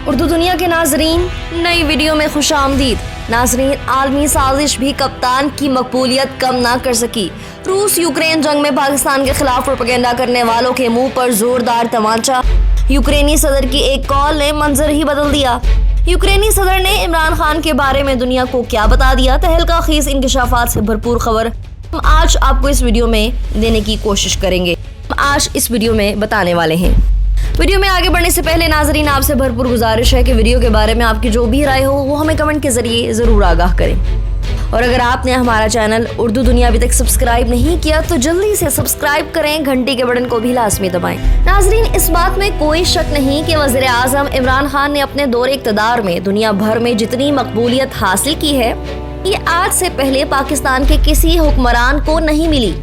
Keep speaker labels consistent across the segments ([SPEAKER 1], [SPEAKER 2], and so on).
[SPEAKER 1] उर्दू दुनिया के नाजरीन, नई वीडियो में खुशामदीद। नाजरीन, आलमी साजिश भी कप्तान की मकबूलियत कम ना कर सकी। रूस यूक्रेन जंग में पाकिस्तान के खिलाफ प्रोपेगेंडा करने वालों के मुंह पर जोरदार तमाचा। यूक्रेनी सदर की एक कॉल ने मंजर ही बदल दिया। यूक्रेनी सदर ने इमरान खान के बारे में दुनिया को क्या बता दिया, तहलका खेज इंकशाफात से भरपूर खबर हम आज आपको इस वीडियो में देने की कोशिश करेंगे। आज इस वीडियो में बताने वाले हैं। वीडियो में आगे बढ़ने से पहले नाजरीन, आपसे भरपूर गुजारिश है कि वीडियो के बारे में आपकी जो भी राय हो वो हमें कमेंट के जरिए ज़रूर आगाह करें। और अगर आपने हमारा चैनल उर्दू दुनिया अभी तक सब्सक्राइब नहीं किया तो जल्दी से सब्सक्राइब करें, घंटी के बटन को भी लाजमी दबाएं। नाजरीन, इस बात में कोई शक नहीं कि वज़ीर आज़म इमरान खान ने अपने दौरे इक़्तिदार में दुनिया भर में जितनी मकबूलियत हासिल की है, ये आज से पहले पाकिस्तान के किसी हुक्मरान को नहीं मिली।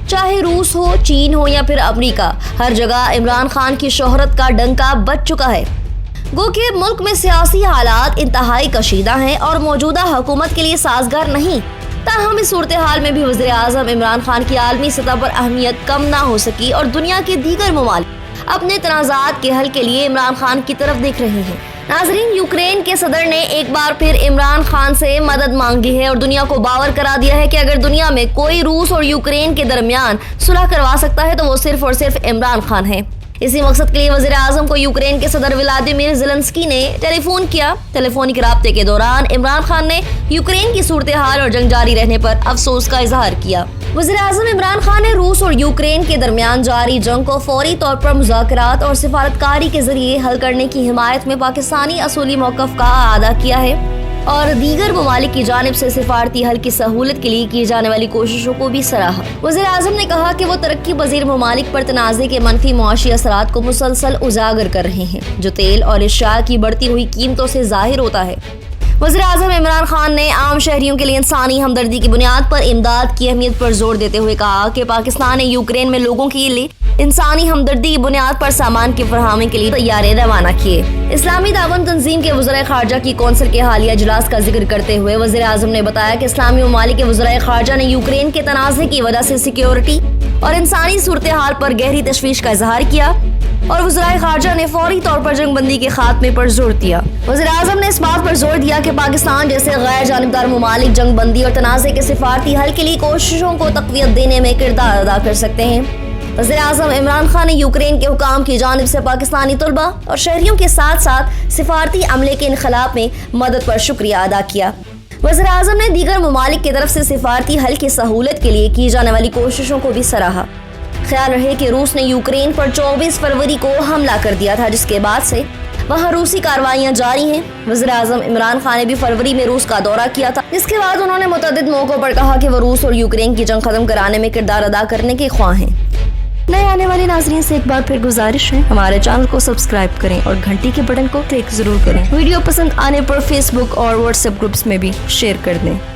[SPEAKER 1] चाहे रूस हो, चीन हो या फिर अमेरिका, हर जगह इमरान खान की शोहरत का डंका बज चुका है। गो कि मुल्क में सियासी हालात इंतहाई कशीदा हैं और मौजूदा हुकूमत के लिए साजगार नहीं। ताहम इस सूरत हाल में भी वज़ीर आज़म इमरान खान की आलमी सतह पर अहमियत कम ना हो सकी और दुनिया के दीगर ममालिक अपने तनाज़ात के हल के लिए इमरान खान की तरफ देख रहे हैं। नाजरीन, यूक्रेन के सदर ने एक बार फिर इमरान खान से मदद मांगी है और दुनिया को बावर करा दिया है कि अगर दुनिया में कोई रूस और यूक्रेन के दरमियान सुलह करवा सकता है तो वो सिर्फ और सिर्फ इमरान खान है। इसी मकसद के लिए वज़ीर आज़म को यूक्रेन के सदर व्लादिमीर ज़ेलेंस्की ने टेलीफोन किया। टेलीफोनिक राब्ते के दौरान इमरान खान ने यूक्रेन की सूरत हाल और जंग जारी रहने पर अफसोस का इजहार किया। वज़ीर आज़म इमरान खान ने रूस और यूक्रेन के दरमियान जारी जंग को फौरी तौर पर मुज़ाकरात और सिफारतकारी के जरिए हल करने की हिमायत में पाकिस्तानी असूली मौक़िफ़ का अदा किया है और दीगर ममालिक की जानिब से सिफारती हल की सहूलत के लिए की जाने वाली कोशिशों को भी सराहा। वज़ीर आज़म ने कहा कि वो तरक्की पज़ीर ममालिक पर तनाज़े के मनफी मुआशी असरात को मुसलसल उजागर कर रहे हैं, जो तेल और अशिया की बढ़ती हुई कीमतों से ज़ाहिर होता है। वज़ीर आज़म इमरान खान ने आम शहरियों के लिए इंसानी हमदर्दी की बुनियाद पर इमदाद की अहमियत पर जोर देते हुए कहा कि पाकिस्तान ने यूक्रेन में लोगों के लिए इंसानी हमदर्दी की बुनियाद पर सामान की फरहमी के लिए तैयारे रवाना किए। इस्लामी तावन तंजीम के वज़ीर ख़ारजा की कौंसिल के हालिया इजलास का जिक्र करते हुए वज़ीर आज़म ने बताया कि इस्लामी ममालिक के वज़ीर ख़ारजा ने यूक्रेन के तनाज़े की वजह से सिक्योरिटी और इंसानी सूरत हाल पर गहरी तशवीश का इजहार किया और वज़ीर ख़ारजा ने फौरी तौर पर जंगबंदी के खात्मे पर जोर दिया। वज़ीर आज़म ने इस बात पर जोर दिया कि पाकिस्तान जैसे गैर जानिबदार ममालिक जंगबंदी और तनाज़े के सिफारती हल के लिए कोशिशों को तक़वियत देने में किरदार अदा कर सकते हैं। वज़ीर आज़म इमरान खान ने यूक्रेन के हुकाम की जानिब से पाकिस्तानी तलबा और शहरियों के साथ साथ सिफारती अमले के इनखलाब में मदद पर शुक्रिया अदा किया। वज़ीर आज़म ने दीगर ममालिक की तरफ से सिफारती हल की सहूलत के लिए की जाने वाली कोशिशों को भी सराहा। ख्याल रहे कि रूस ने यूक्रेन पर 24 फरवरी को हमला कर दिया था, जिसके बाद से वहाँ रूसी कार्रवाइयाँ जारी हैं। वज़ीर आज़म इमरान खान ने भी फरवरी में रूस का दौरा किया था, जिसके बाद उन्होंने मुतअद्दिद मौक़ों पर कहा कि वो रूस और यूक्रेन की जंग खत्म कराने में किरदार अदा करने के ख्वाह हैं। नए आने वाले नाज़रीन से एक बार फिर गुजारिश है, हमारे चैनल को सब्सक्राइब करें और घंटी के बटन को क्लिक जरूर करें। वीडियो पसंद आने पर फेसबुक और व्हाट्सएप ग्रुप्स में भी शेयर कर दें।